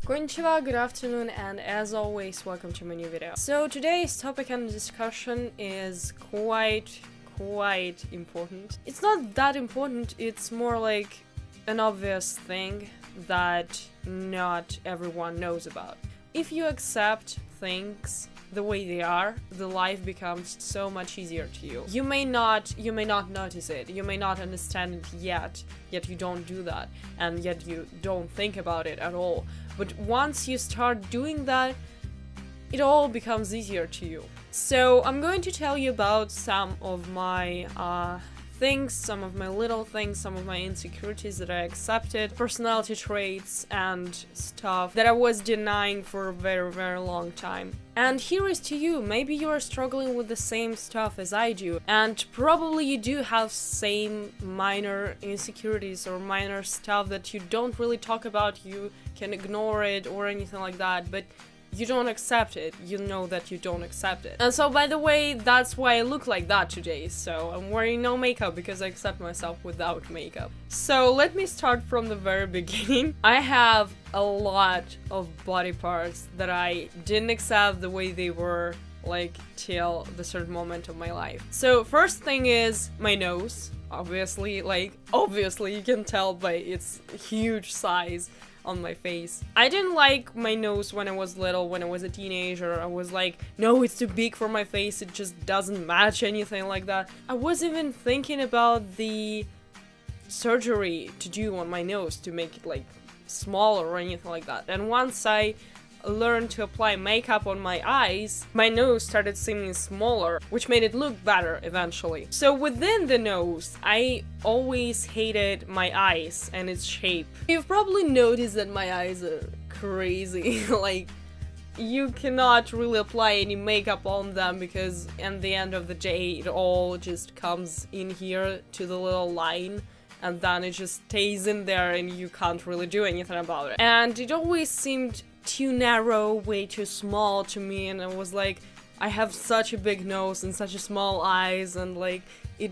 Konnichiwa, good afternoon, and as always, welcome to my new video. So today's topic and discussion is quite important. It's not that important, it's more like an obvious thing that not everyone knows about. If you accept things the way they are, the life becomes so much easier to you. You may not notice it, you may not understand it yet you don't do that, and yet you don't think about it at all. But once you start doing that, it all becomes easier to you. So I'm going to tell you about some of my things, some of my little things, some of my insecurities that I accepted, personality traits and stuff that I was denying for a very long time. And here is to you, maybe you are struggling with the same stuff as I do, and probably you do have same minor insecurities or minor stuff that you don't really talk about, you can ignore it or anything like that, but you don't accept it, you know that you don't accept it. And so, by the way, that's why I look like that today, so I'm wearing no makeup because I accept myself without makeup. So let me start from the very beginning. I have a lot of body parts that I didn't accept the way they were, like, till the certain moment of my life. So first thing is my nose. Obviously you can tell by its huge size on my face. I didn't like my nose when I was little, when I was a teenager. I was like, no, it's too big for my face, it just doesn't match, anything like that. I was even thinking about the surgery to do on my nose to make it like smaller or anything like that. And once I learned to apply makeup on my eyes, my nose started seeming smaller, which made it look better eventually. So within the nose, I always hated my eyes and its shape. You've probably noticed that my eyes are crazy. Like, you cannot really apply any makeup on them because at the end of the day, it all just comes in here to the little line, and then it just stays in there and you can't really do anything about it. And it always seemed too narrow, way too small to me, and I was like, I have such a big nose and such a small eyes, and like, it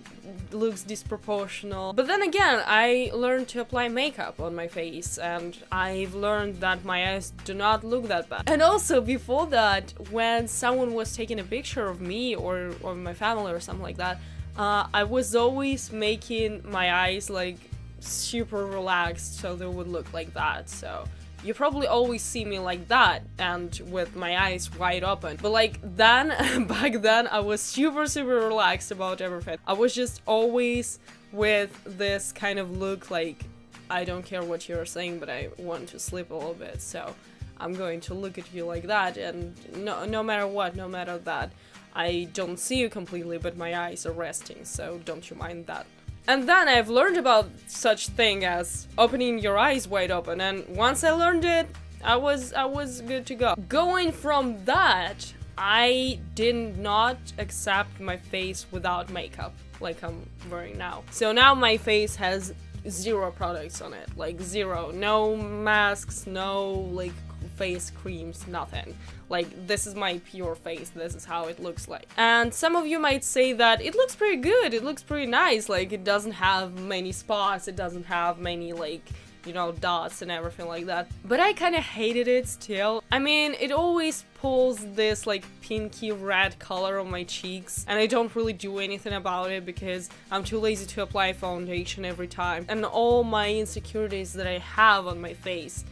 looks disproportional. But then again, I learned to apply makeup on my face, and I've learned that my eyes do not look that bad. And also, before that, when someone was taking a picture of me or my family or something like that, I was always making my eyes like super relaxed so they would look like that. So you probably always see me like that and with my eyes wide open. But like then, back then, I was super relaxed about everything. I was just always with this kind of look like, I don't care what you're saying, but I want to sleep a little bit. So I'm going to look at you like that, and no matter what, no matter that, I don't see you completely, but my eyes are resting, so don't you mind that. And then I've learned about such thing as opening your eyes wide open, and once I learned it, I was good to go. Going from that, I did not accept my face without makeup, like I'm wearing now. So now my face has 0 products on it, like 0. No masks, no like face creams, nothing. Like, this is my pure face, this is how it looks like. And some of you might say that it looks pretty good, it looks pretty nice, like it doesn't have many spots, it doesn't have many like, you know, dots and everything like that. But I kinda hated it still. I mean, it always pulls this like pinky red color on my cheeks, and I don't really do anything about it because I'm too lazy to apply foundation every time. And all my insecurities that I have on my face,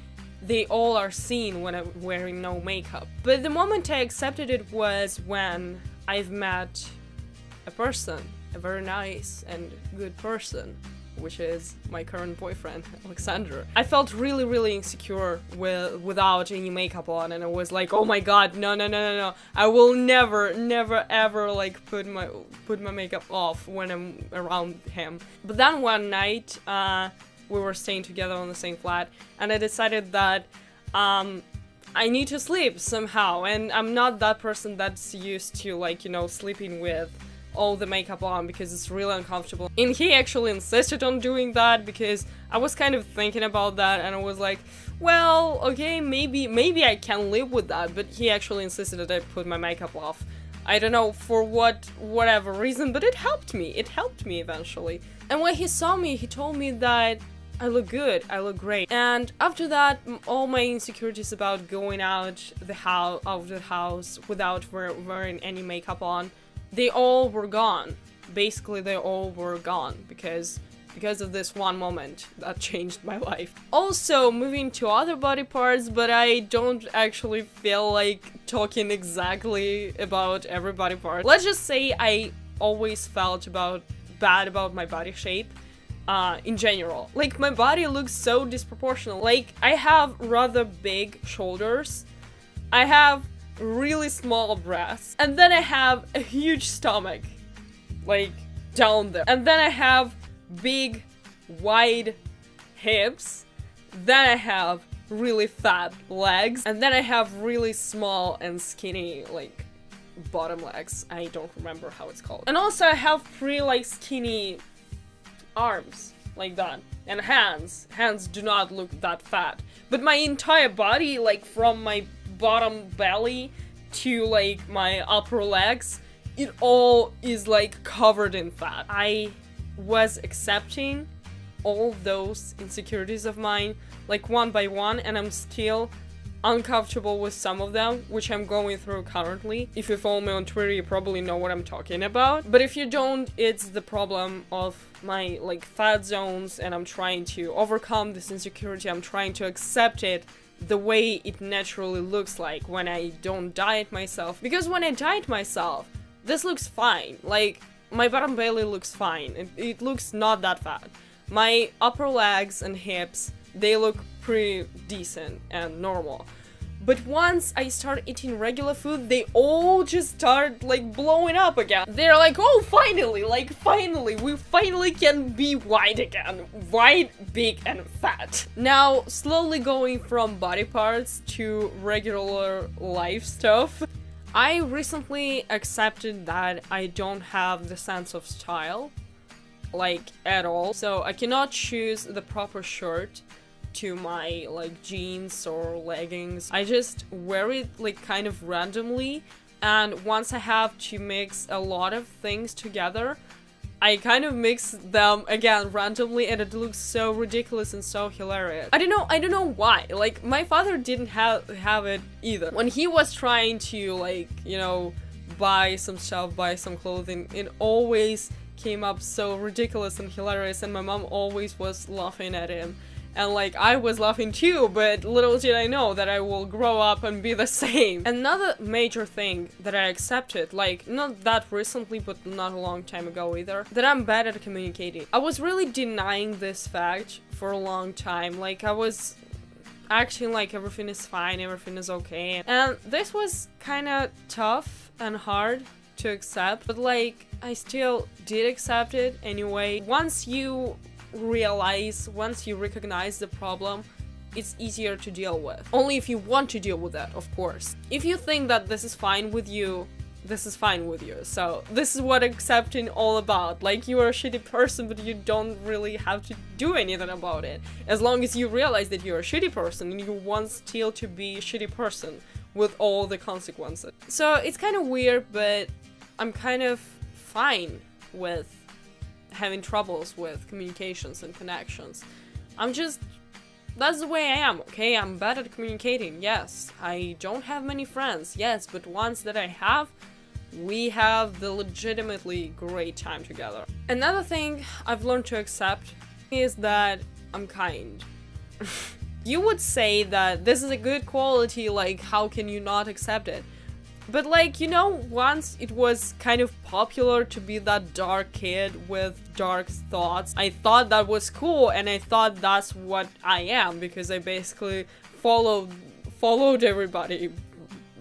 they all are seen when I'm wearing no makeup. But the moment I accepted it was when I've met a person, a very nice and good person, which is my current boyfriend, Alexander. I felt really insecure without any makeup on, and I was like, oh my god, no. I will never ever like put my makeup off when I'm around him. But then one night, we were staying together on the same flat, and I decided that I need to sleep somehow, and I'm not that person that's used to, like, you know, sleeping with all the makeup on because it's really uncomfortable. And he actually insisted on doing that because I was kind of thinking about that, and I was like, well, okay, maybe I can live with that, but he actually insisted that I put my makeup off. I don't know for whatever reason, but it helped me eventually. And when he saw me, he told me that I look good, I look great. And after that, all my insecurities about going out of the house without wearing any makeup on, they all were gone. Basically, they all were gone because of this one moment that changed my life. Also, moving to other body parts, but I don't actually feel like talking exactly about every body part. Let's just say I always felt bad about my body shape. In general. Like, my body looks so disproportional. Like, I have rather big shoulders, I have really small breasts, and then I have a huge stomach, like, down there. And then I have big, wide hips, then I have really fat legs, and then I have really small and skinny, like, bottom legs. I don't remember how it's called. And also I have pretty, like, skinny arms, like that, and hands do not look that fat, but my entire body, like from my bottom belly to like my upper legs, it all is like covered in fat. I was accepting all those insecurities of mine like one by one, and I'm still uncomfortable with some of them, which I'm going through currently. If you follow me on Twitter, you probably know what I'm talking about. But if you don't, it's the problem of my like fat zones, and I'm trying to overcome this insecurity. I'm trying to accept it the way it naturally looks like when I don't diet myself. Because when I diet myself, this looks fine. Like, my bottom belly looks fine. It looks not that fat. My upper legs and hips, they look pretty decent and normal. But once I start eating regular food, they all just start like blowing up again. They're like, oh, finally, we finally can be wide again. Wide, big, and fat. Now, slowly going from body parts to regular life stuff, I recently accepted that I don't have the sense of style, like, at all. So I cannot choose the proper shirt to my like jeans or leggings. I just wear it like kind of randomly, and once I have to mix a lot of things together, I kind of mix them again randomly, and it looks so ridiculous and so hilarious. I don't know why. Like, my father didn't have it either. When he was trying to like, you know, buy some stuff, buy some clothing, it always came up so ridiculous and hilarious, and my mom always was laughing at him. And like, I was laughing too, but little did I know that I will grow up and be the same. Another major thing that I accepted, like, not that recently, but not a long time ago either, that I'm bad at communicating. I was really denying this fact for a long time. Like, I was acting like everything is fine, everything is okay. And this was kind of tough and hard to accept, but like, I still did accept it anyway. Once you recognize the problem, it's easier to deal with. Only if you want to deal with that, of course. If you think that this is fine with you, this is fine with you. So this is what accepting all about. Like, you are a shitty person, but you don't really have to do anything about it. As long as you realize that you're a shitty person and you want still to be a shitty person with all the consequences. So it's kind of weird, but I'm kind of fine with having troubles with communications and connections. That's the way I am, okay? I'm bad at communicating, yes. I don't have many friends, yes, but ones that I have, we have the legitimately great time together. Another thing I've learned to accept is that I'm kind. You would say that this is a good quality, like, how can you not accept it? But like, you know, once it was kind of popular to be that dark kid with dark thoughts, I thought that was cool, and I thought that's what I am, because I basically followed everybody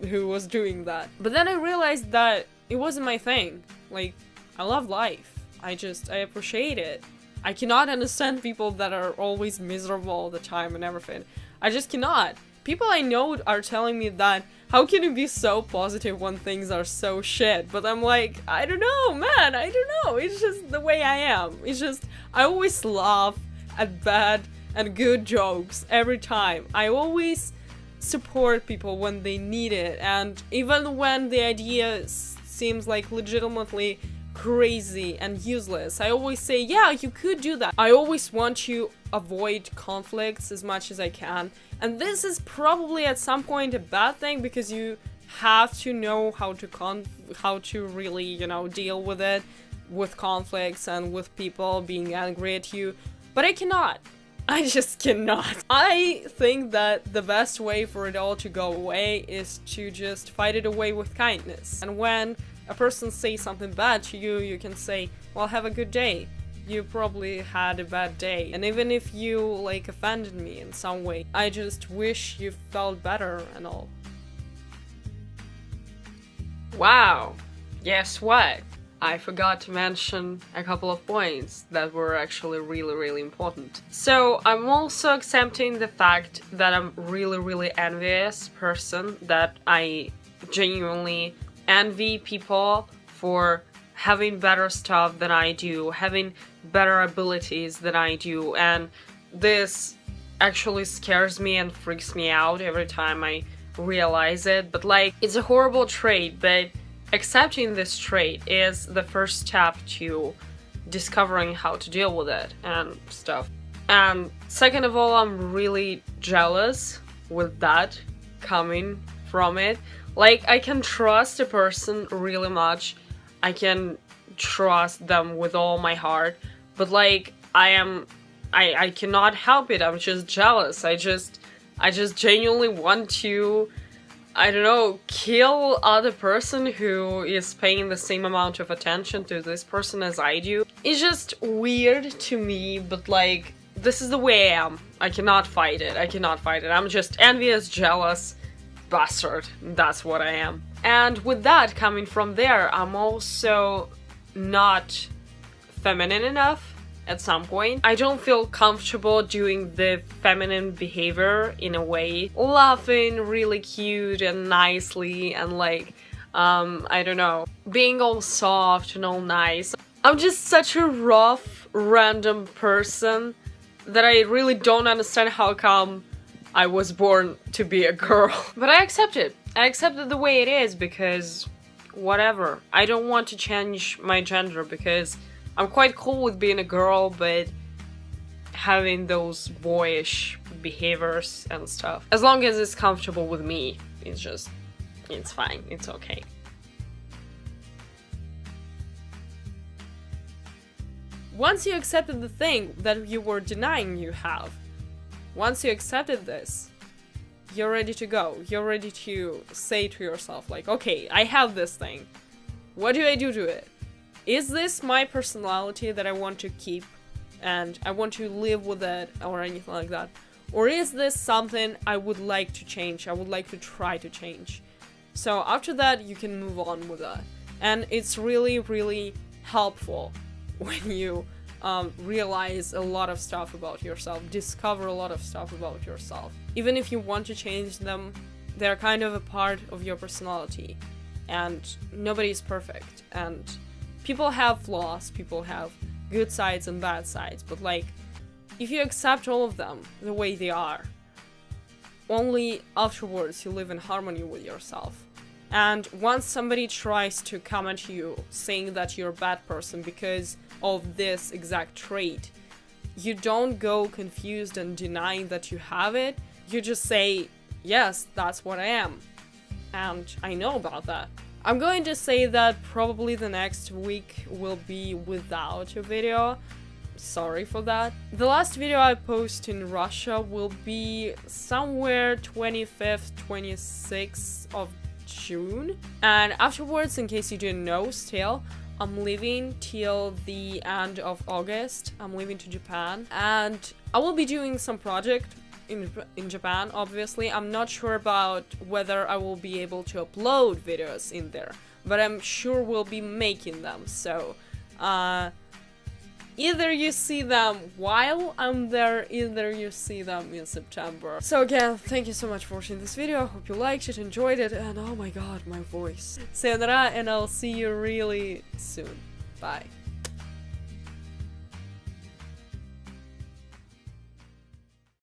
who was doing that. But then I realized that it wasn't my thing. Like, I love life. I appreciate it. I cannot understand people that are always miserable all the time and everything. I just cannot. People I know are telling me that, how can you be so positive when things are so shit? But I'm like, I don't know, man, I don't know. It's just the way I am. It's just, I always laugh at bad and good jokes every time. I always support people when they need it. And even when the idea seems like legitimately crazy and useless. I always say, yeah, you could do that. I always want to avoid conflicts as much as I can. And this is probably at some point a bad thing, because you have to know how to really, you know, deal with it, with conflicts and with people being angry at you. But I cannot. I just cannot. I think that the best way for it all to go away is to just fight it away with kindness. And when a person says something bad to you, you can say, well, have a good day. You probably had a bad day. And even if you, like, offended me in some way, I just wish you felt better and all. Wow. Guess what? I forgot to mention a couple of points that were actually really important. So I'm also accepting the fact that I'm really envious person, that I genuinely envy people for having better stuff than I do, having better abilities than I do, and this actually scares me and freaks me out every time I realize it. But like, it's a horrible trait, but accepting this trait is the first step to discovering how to deal with it and stuff. And second of all, I'm really jealous with that coming from it. Like, I can trust a person really much. I can trust them with all my heart. But like, I cannot help it. I'm just jealous. I just genuinely want to, I don't know, kill other person who is paying the same amount of attention to this person as I do. It's just weird to me, but like, this is the way I am. I cannot fight it. I cannot fight it. I'm just envious, jealous bastard. That's what I am. And with that coming from there, I'm also not feminine enough. At some point, I don't feel comfortable doing the feminine behavior in a way, laughing really cute and nicely and like, I don't know, being all soft and all nice. I'm just such a rough, random person that I really don't understand how come I was born to be a girl. But I accept it. I accept it the way it is, because whatever. I don't want to change my gender, because I'm quite cool with being a girl, but having those boyish behaviors and stuff. As long as it's comfortable with me, it's fine, it's okay. Once you accepted the thing that you were denying you have, once you accepted this, you're ready to go. You're ready to say to yourself, like, okay, I have this thing. What do I do to it? Is this my personality that I want to keep and I want to live with it or anything like that? Or is this something I would like to change? I would like to try to change. So after that, you can move on with that. And it's really helpful when you realize a lot of stuff about yourself, discover a lot of stuff about yourself. Even if you want to change them, they're kind of a part of your personality. And nobody's perfect. And people have flaws, people have good sides and bad sides, but like, if you accept all of them the way they are, only afterwards you live in harmony with yourself. And once somebody tries to come at you saying that you're a bad person because of this exact trait, you don't go confused and denying that you have it. You just say, yes, that's what I am. And I know about that. I'm going to say that probably the next week will be without a video. Sorry for that. The last video I post in Russia will be somewhere 25th, 26th of June. And afterwards, in case you didn't know still, I'm leaving till the end of August. I'm leaving to Japan. And I will be doing some project in Japan, obviously. I'm not sure about whether I will be able to upload videos in there, but I'm sure we'll be making them. So either you see them while I'm there, either you see them in September. So again, thank you so much for watching this video. Hope you liked it, enjoyed it, and oh my god, my voice. Sayonara, and I'll see you really soon. Bye.